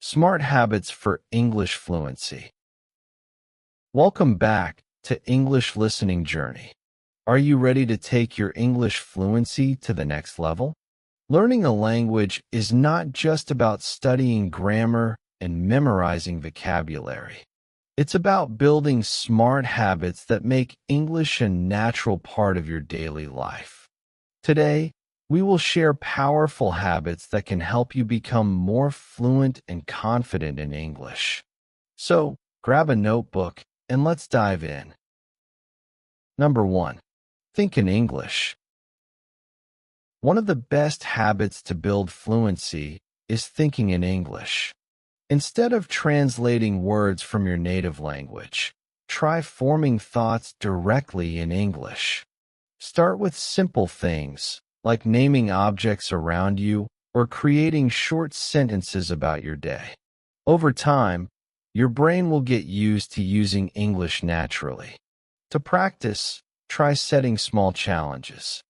Smart Habits for English Fluency. Welcome back to English Listening Journey. Are you ready to take your English fluency to the next level? Learning a language is not just about studying grammar and memorizing vocabulary. It's about building smart habits that make English a natural part of your daily life. Today, we will share powerful habits that can help you become more fluent and confident in English. So, grab a notebook and let's dive in. Number 1. Think in English. One of the best habits to build fluency is thinking in English. Instead of translating words from your native language, try forming thoughts directly in English. Start with simple things, like naming objects around you or creating short sentences about your day. Over time, your brain will get used to using English naturally. To practice, try setting small challenges.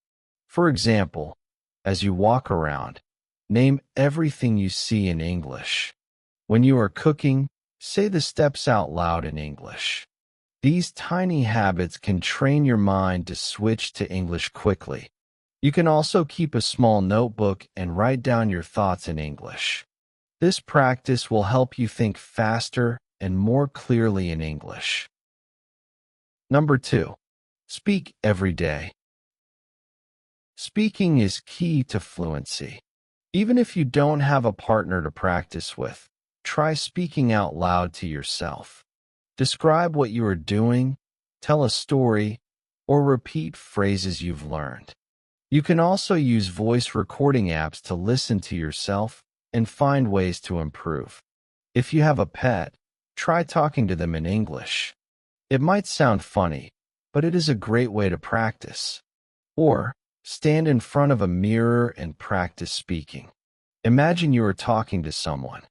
For example, as you walk around, name everything you see in English. When you are cooking, say the steps out loud in English. These tiny habits can train your mind to switch to English quickly. You can also keep a small notebook and write down your thoughts in English. This practice will help you think faster and more clearly in English. Number 2. Speak every day. Speaking is key to fluency. Even if you don't have a partner to practice with, try speaking out loud to yourself. Describe what you are doing, tell a story, or repeat phrases you've learned. You can also use voice recording apps to listen to yourself and find ways to improve. If you have a pet, try talking to them in English. It might sound funny, but it is a great way to practice. Or, stand in front of a mirror and practice speaking. Imagine you are talking to someone.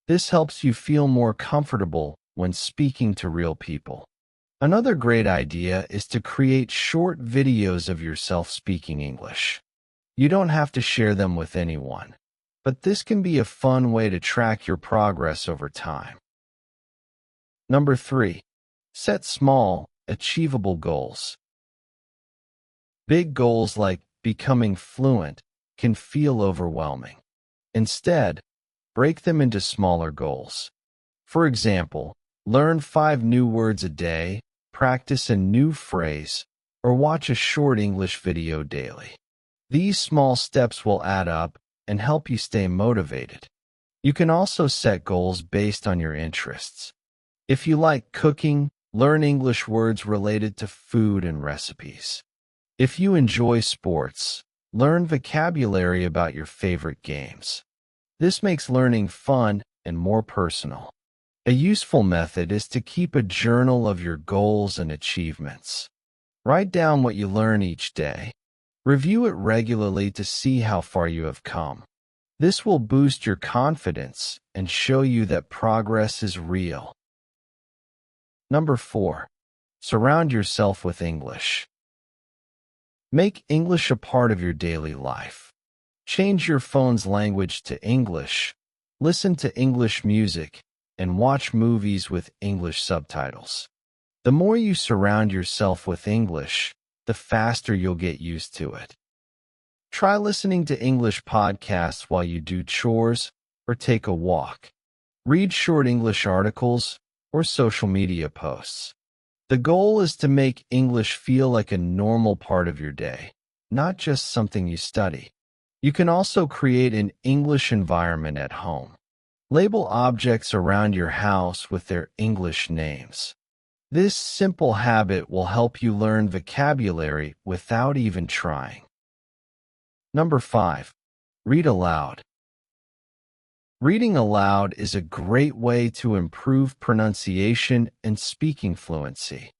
This helps you feel more comfortable when speaking to real people. Another great idea is to create short videos of yourself speaking English. You don't have to share them with anyone, but this can be a fun way to track your progress over time. Number 3. Set small, achievable goals. Big goals like becoming fluent can feel overwhelming. Instead, break them into smaller goals. For example, learn 5 new words a day, practice a new phrase, or watch a short English video daily. These small steps will add up and help you stay motivated. You can also set goals based on your interests. If you like cooking, learn English words related to food and recipes. If you enjoy sports, learn vocabulary about your favorite games. This makes learning fun and more personal. A useful method is to keep a journal of your goals and achievements. Write down what you learn each day. Review it regularly to see how far you have come. This will boost your confidence and show you that progress is real. Number 4. Surround yourself with English. Make English a part of your daily life. Change your phone's language to English, listen to English music, and watch movies with English subtitles. The more you surround yourself with English, the faster you'll get used to it. Try listening to English podcasts while you do chores or take a walk. Read short English articles or social media posts. The goal is to make English feel like a normal part of your day, not just something you study. You can also create an English environment at home. Label objects around your house with their English names. This simple habit will help you learn vocabulary without even trying. Number 5. Read aloud. Reading aloud is a great way to improve pronunciation and speaking fluency.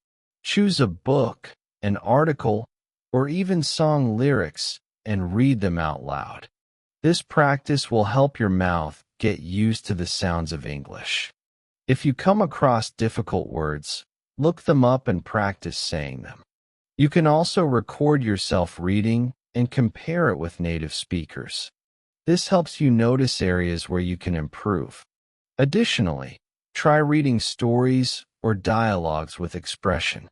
Choose a book, an article, or even song lyrics and read them out loud. This practice will help your mouth get used to the sounds of English. If you come across difficult words, look them up and practice saying them. You can also record yourself reading and compare it with native speakers. This helps you notice areas where you can improve. Additionally, try reading stories or dialogues with expression.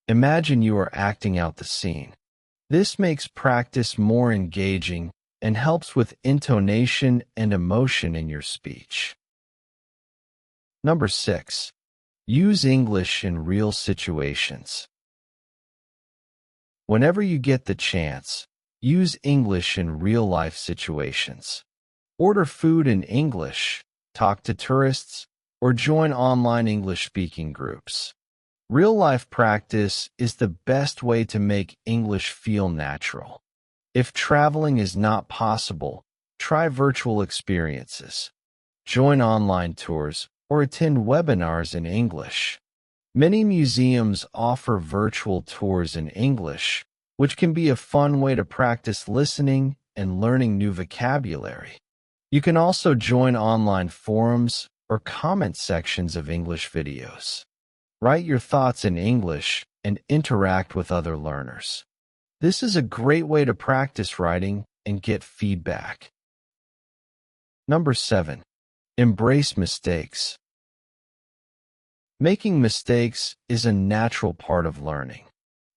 Imagine you are acting out the scene. This makes practice more engaging and helps with intonation and emotion in your speech. Number 6. Use English in real situations. Whenever you get the chance, use English in real-life situations. Order food in English, talk to tourists, or join online English-speaking groups. Real-life practice is the best way to make English feel natural. If traveling is not possible, try virtual experiences. Join online tours or attend webinars in English. Many museums offer virtual tours in English, which can be a fun way to practice listening and learning new vocabulary. You can also join online forums or comment sections of English videos. Write your thoughts in English and interact with other learners. This is a great way to practice writing and get feedback. Number 7. Embrace mistakes. Making mistakes is a natural part of learning.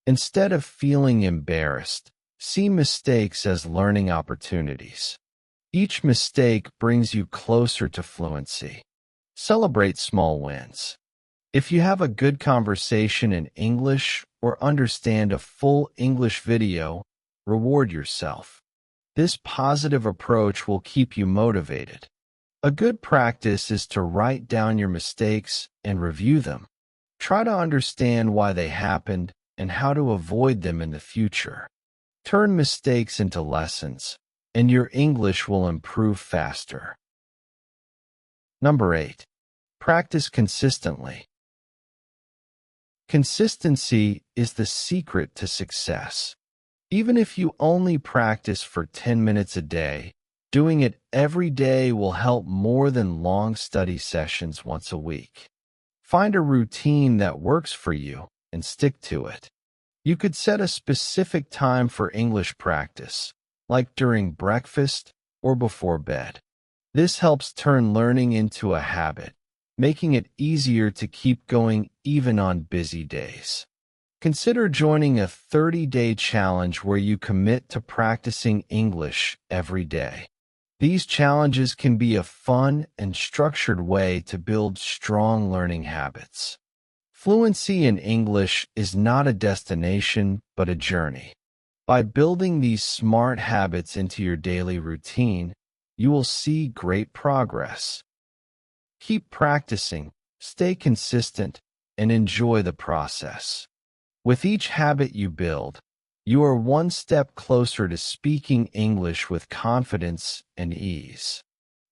Instead of feeling embarrassed, see mistakes as learning opportunities. Each mistake brings you closer to fluency. Celebrate small wins. If you have a good conversation in English or understand a full English video, reward yourself. This positive approach will keep you motivated. A good practice is to write down your mistakes and review them. Try to understand why they happened and how to avoid them in the future. Turn mistakes into lessons, and your English will improve faster. Number 8. Practice consistently. Consistency is the secret to success. Even if you only practice for 10 minutes a day, doing it every day will help more than long study sessions once a week. Find a routine that works for you and stick to it. You could set a specific time for English practice, like during breakfast or before bed. This helps turn learning into a habit, making it easier to keep going even on busy days. Consider joining a 30-day challenge where you commit to practicing English every day. These challenges can be a fun and structured way to build strong learning habits. Fluency in English is not a destination, but a journey. By building these smart habits into your daily routine, you will see great progress. Keep practicing, stay consistent, and enjoy the process. With each habit you build, you are one step closer to speaking English with confidence and ease.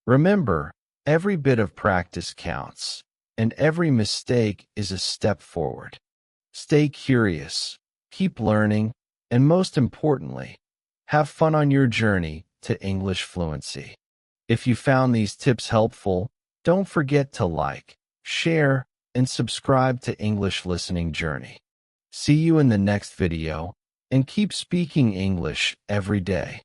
Remember, every bit of practice counts, and every mistake is a step forward. Stay curious, keep learning, and most importantly, have fun on your journey to English fluency. If you found these tips helpful, don't forget to like, share, and subscribe to English Listening Journey. See you in the next video, and keep speaking English every day.